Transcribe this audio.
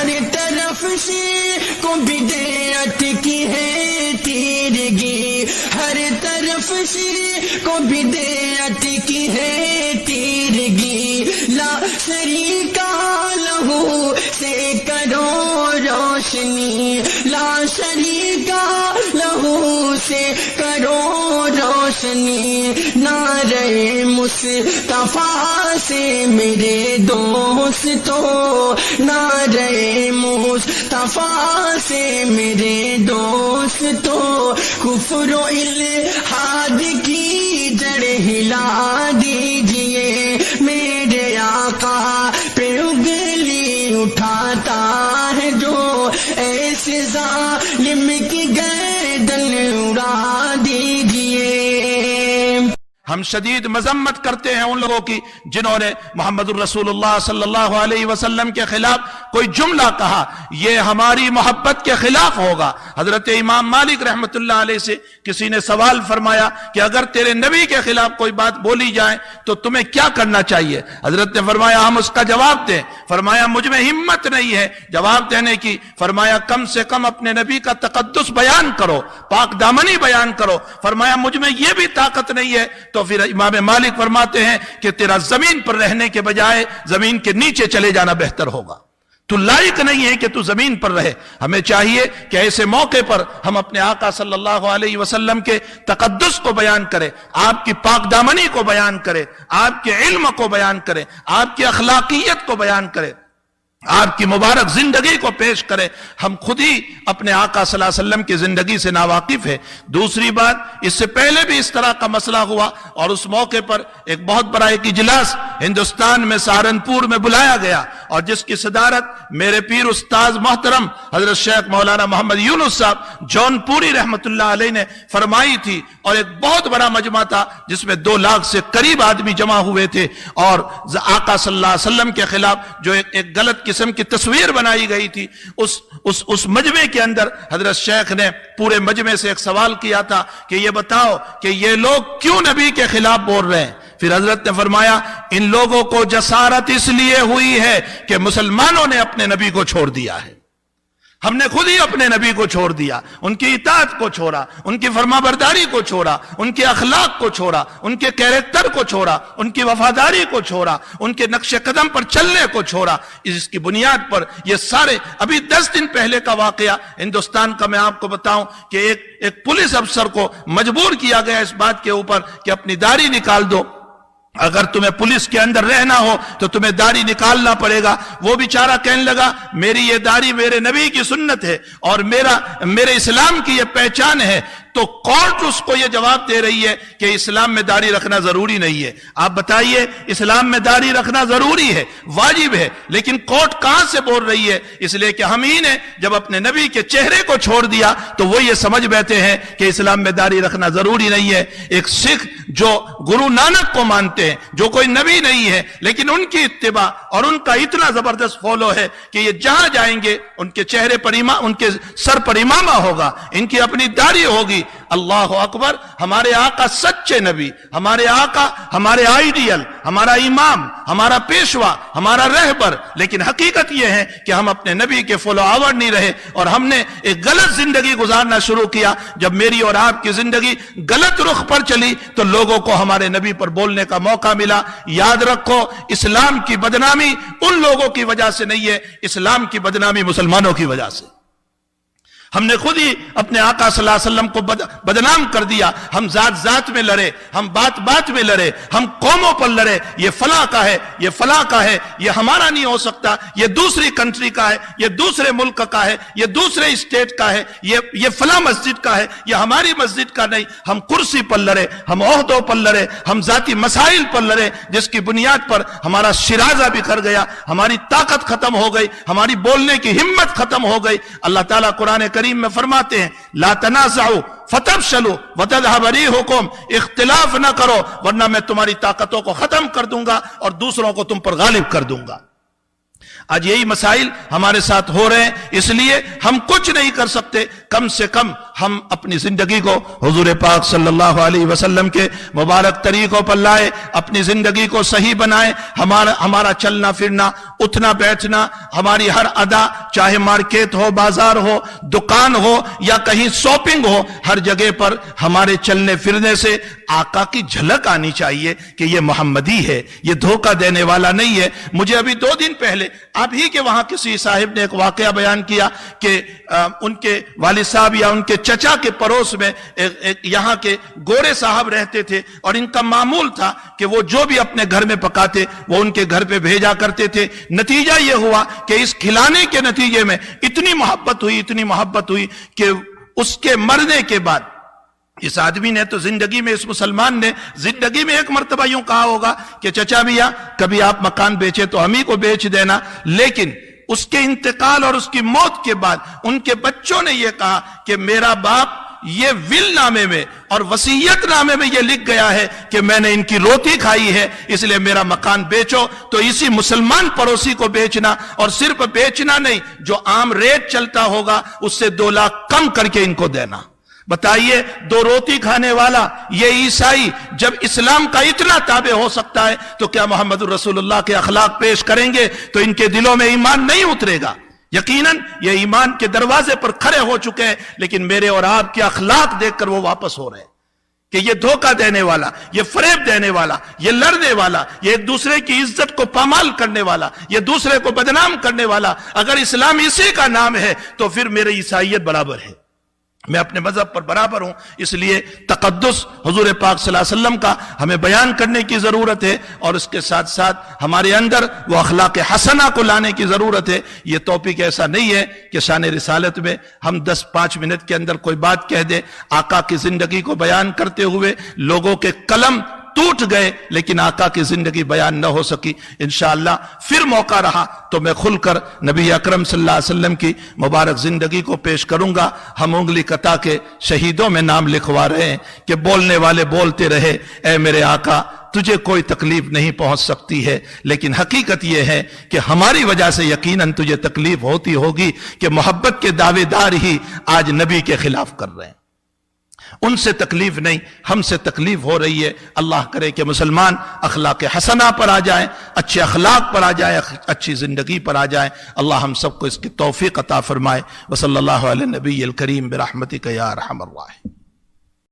ہر طرف سے کو بدعت کی ہے تیرگی، ہر طرف سے کو بدعت کی ہے تیرگی، لا شریک لہو سے کرو روشنی، لا شریک لہو سے کرو روشنی، نعرہ مصطفیٰ سے میرے دوستو، نعرہ مصطفیٰ سے میرے دوستو، کفر و الحاد کی جڑ ہلا دیجئے، میرے آقا پہ انگلی اٹھاتا ہے جو، ایسے ظالم کی گردن اڑا دیجئے۔ ہم شدید مذمت کرتے ہیں ان لوگوں کی جنہوں نے محمد الرسول اللہ صلی اللہ علیہ وسلم کے خلاف کوئی جملہ کہا، یہ ہماری محبت کے خلاف ہوگا۔ حضرت امام مالک رحمت اللہ علیہ سے کسی نے سوال فرمایا کہ اگر تیرے نبی کے خلاف کوئی بات بولی جائے تو تمہیں کیا کرنا چاہیے؟ حضرت نے فرمایا ہم اس کا جواب دیں۔ فرمایا مجھ میں ہمت نہیں ہے جواب دینے کی۔ فرمایا کم سے کم اپنے نبی کا تقدس بیان کرو، پاک دامنی بیان کرو۔ فرمایا مجھ میں یہ بھی طاقت نہیں ہے۔ تو پھر امام مالک فرماتے ہیں کہ تیرا زمین پر رہنے کے بجائے زمین کے نیچے چلے جانا بہتر ہوگا، تو لائق نہیں ہے کہ تو زمین پر رہے۔ ہمیں چاہیے کہ ایسے موقع پر ہم اپنے آقا صلی اللہ علیہ وسلم کے تقدس کو بیان کریں، آپ کی پاک دامنی کو بیان کریں، آپ کے علم کو بیان کریں، آپ کی اخلاقیت کو بیان کریں، آپ کی مبارک زندگی کو پیش کرے۔ ہم خود ہی اپنے آقا صلی اللہ علیہ وسلم کی زندگی سے ناواقف ہے۔ دوسری بات، اس سے پہلے بھی اس طرح کا مسئلہ ہوا اور اس موقع پر ایک بہت بڑا ایک اجلاس ہندوستان میں سہارنپور میں بلایا گیا، اور جس کی صدارت میرے پیر استاذ محترم حضرت شیخ مولانا محمد یونس صاحب جون پوری رحمت اللہ علیہ نے فرمائی تھی، اور ایک بہت بڑا مجمع تھا جس میں 2 لاکھ سے قریب آدمی جمع ہوئے تھے، اور آقا صلی اللہ علیہ وسلم کے خلاف جو ایک غلط قسم کی تصویر بنائی گئی تھی، اس مجمع کے اندر حضرت شیخ نے پورے مجمع سے ایک سوال کیا تھا کہ یہ بتاؤ کہ یہ لوگ کیوں نبی کے خلاف بول رہے ہیں؟ پھر حضرت نے فرمایا ان لوگوں کو جسارت اس لیے ہوئی ہے کہ مسلمانوں نے اپنے نبی کو چھوڑ دیا ہے۔ ہم نے خود ہی اپنے نبی کو چھوڑ دیا، ان کی اطاعت کو چھوڑا، ان کی فرما برداری کو چھوڑا، ان کے اخلاق کو چھوڑا، ان کے کیریکٹر کو چھوڑا، ان کی وفاداری کو چھوڑا، ان کے نقش قدم پر چلنے کو چھوڑا۔ اس کی بنیاد پر یہ سارے، ابھی 10 دن پہلے کا واقعہ ہندوستان کا میں آپ کو بتاؤں کہ ایک پولیس افسر کو مجبور کیا گیا اس بات کے اوپر کہ اپنی داڑھی نکال دو، اگر تمہیں پولیس کے اندر رہنا ہو تو تمہیں داڑھی نکالنا پڑے گا۔ وہ بیچارہ کہنے لگا میری یہ داڑھی میرے نبی کی سنت ہے اور میرے اسلام کی یہ پہچان ہے، تو کورٹ اس کو یہ جواب دے رہی ہے کہ اسلام میں داڑھی رکھنا ضروری نہیں ہے۔ آپ بتائیے، اسلام میں داڑھی رکھنا ضروری ہے، واجب ہے، لیکن کورٹ کہاں سے بول رہی ہے؟ اس لیے کہ ہم ہی نے جب اپنے نبی کے چہرے کو چھوڑ دیا تو وہ یہ سمجھ بیٹھے ہیں کہ اسلام میں داڑھی رکھنا ضروری نہیں ہے۔ ایک سکھ جو گرو نانک کو مانتے ہیں، جو کوئی نبی نہیں ہے، لیکن ان کی اتباع اور ان کا اتنا زبردست فالو ہے کہ یہ جہاں جائیں گے ان کے چہرے پر ان کے سر پر امامہ ہوگا، ان کی اپنی داڑھی ہوگی۔ اللہ اکبر! ہمارے آقا سچے نبی، ہمارے آقا ہمارے آئیڈیل، ہمارا امام، ہمارا پیشوا، ہمارا رہبر، لیکن حقیقت یہ ہے کہ ہم اپنے نبی کے فالو آور نہیں رہے، اور ہم نے ایک غلط زندگی گزارنا شروع کیا۔ جب میری اور آپ کی زندگی غلط رخ پر چلی تو لوگوں کو ہمارے نبی پر بولنے کا موقع ملا۔ یاد رکھو، اسلام کی بدنامی ان لوگوں کی وجہ سے نہیں ہے، اسلام کی بدنامی مسلمانوں کی وجہ سے۔ ہم نے خود ہی اپنے آقا صلی اللہ علیہ وسلم کو بدنام کر دیا۔ ہم ذات میں لڑے، ہم بات میں لڑے، ہم قوموں پر لڑے، یہ فلاں کا ہے، یہ فلاں کا ہے، یہ ہمارا نہیں ہو سکتا، یہ دوسری کنٹری کا ہے، یہ دوسرے ملک کا ہے، یہ دوسرے اسٹیٹ کا ہے، یہ فلاں مسجد کا ہے، یہ ہماری مسجد کا نہیں۔ ہم کرسی پر لڑے، ہم عہدوں پر لڑے، ہم ذاتی مسائل پر لڑے، جس کی بنیاد پر ہمارا شرازہ بکھر گیا، ہماری طاقت ختم ہو گئی، ہماری بولنے کی ہمت ختم ہو گئی۔ اللہ تعالیٰ قرآن کریم میں فرماتے ہیں لا تنازعوا فتفشلوا وتذهب ريحكم، اختلاف نہ کرو ورنہ میں تمہاری طاقتوں کو ختم کر دوں گا اور دوسروں کو تم پر غالب کر دوں گا۔ آج یہی مسائل ہمارے ساتھ ہو رہے ہیں، اس لیے ہم کچھ نہیں کر سکتے، کم سے کم ہم اپنی زندگی کو حضور پاک صلی اللہ علیہ وسلم کے مبارک طریقوں پر لائے، اپنی زندگی کو صحیح بنائے، ہمارا چلنا پھرنا، اٹھنا بیٹھنا، ہماری ہر ادا، چاہے مارکیٹ ہو، بازار ہو، دکان ہو یا کہیں شاپنگ ہو، ہر جگہ پر ہمارے چلنے پھرنے سے آقا کی جھلک آنی چاہیے کہ یہ محمدی ہے، یہ دھوکہ دینے والا نہیں ہے۔ مجھے ابھی 2 دن پہلے آپ ہی کے وہاں کسی صاحب نے ایک واقعہ بیان کیا کہ ان کے والد صاحب یا ان کے چچا کے پڑوس میں یہاں کے گورے صاحب رہتے تھے، اور ان کا معمول تھا کہ وہ جو بھی اپنے گھر میں پکاتے وہ ان کے گھر پہ بھیجا کرتے تھے۔ نتیجہ یہ ہوا کہ اس کھلانے کے نتیجے میں اتنی محبت ہوئی کہ اس کے مرنے کے بعد اس آدمی نے تو زندگی میں، اس مسلمان نے زندگی میں ایک مرتبہ یوں کہا ہوگا کہ چچا میاں کبھی آپ مکان بیچے تو ہم ہی کو بیچ دینا، لیکن اس کے انتقال اور اس کی موت کے بعد ان کے بچوں نے یہ کہا کہ میرا باپ یہ ول نامے میں اور وصیت نامے میں یہ لکھ گیا ہے کہ میں نے ان کی روٹی کھائی ہے، اس لیے میرا مکان بیچو۔ تو اسی مسلمان پڑوسی کو بیچنا، اور صرف بیچنا نہیں، جو عام ریٹ چلتا ہوگا اس سے 2 لاکھ کم کر کے ان کو دینا۔ بتائیے 2 روٹی کھانے والا یہ عیسائی جب اسلام کا اتنا تابع ہو سکتا ہے تو کیا محمد رسول اللہ کے اخلاق پیش کریں گے تو ان کے دلوں میں ایمان نہیں اترے گا؟ یقیناً یہ ایمان کے دروازے پر کھڑے ہو چکے ہیں، لیکن میرے اور آپ کے اخلاق دیکھ کر وہ واپس ہو رہے ہیں کہ یہ دھوکہ دینے والا، یہ فریب دینے والا، یہ لڑنے والا، یہ ایک دوسرے کی عزت کو پامال کرنے والا، یہ دوسرے کو بدنام کرنے والا، اگر اسلام اسی کا نام ہے تو پھر میری عیسائیت برابر ہے، میں اپنے مذہب پر برابر ہوں۔ اس لیے تقدس حضور پاک صلی اللہ علیہ وسلم کا ہمیں بیان کرنے کی ضرورت ہے، اور اس کے ساتھ ساتھ ہمارے اندر وہ اخلاق حسنہ کو لانے کی ضرورت ہے۔ یہ ٹاپک ایسا نہیں ہے کہ شان رسالت میں ہم 10-5 منٹ کے اندر کوئی بات کہہ دیں۔ آقا کی زندگی کو بیان کرتے ہوئے لوگوں کے قلم ٹوٹ گئے، لیکن آقا کی زندگی بیان نہ ہو سکی۔ انشاءاللہ پھر موقع رہا تو میں کھل کر نبی اکرم صلی اللہ علیہ وسلم کی مبارک زندگی کو پیش کروں گا۔ ہم انگلی کتا کے شہیدوں میں نام لکھوا رہے ہیں کہ بولنے والے بولتے رہے، اے میرے آقا تجھے کوئی تکلیف نہیں پہنچ سکتی ہے، لیکن حقیقت یہ ہے کہ ہماری وجہ سے یقیناً تجھے تکلیف ہوتی ہوگی کہ محبت کے دعوے دار ہی آج نبی کے خلاف کر رہے ہیں۔ ان سے تکلیف نہیں، ہم سے تکلیف ہو رہی ہے۔ اللہ کرے کہ مسلمان اخلاق حسنہ پر آ جائیں، اچھے اخلاق پر آ جائیں، اچھی زندگی پر آ جائیں۔ اللہ ہم سب کو اس کی توفیق عطا فرمائے۔ وصلی اللہ علیہ نبی الکریم برحمتک یا ارحم الراحمین۔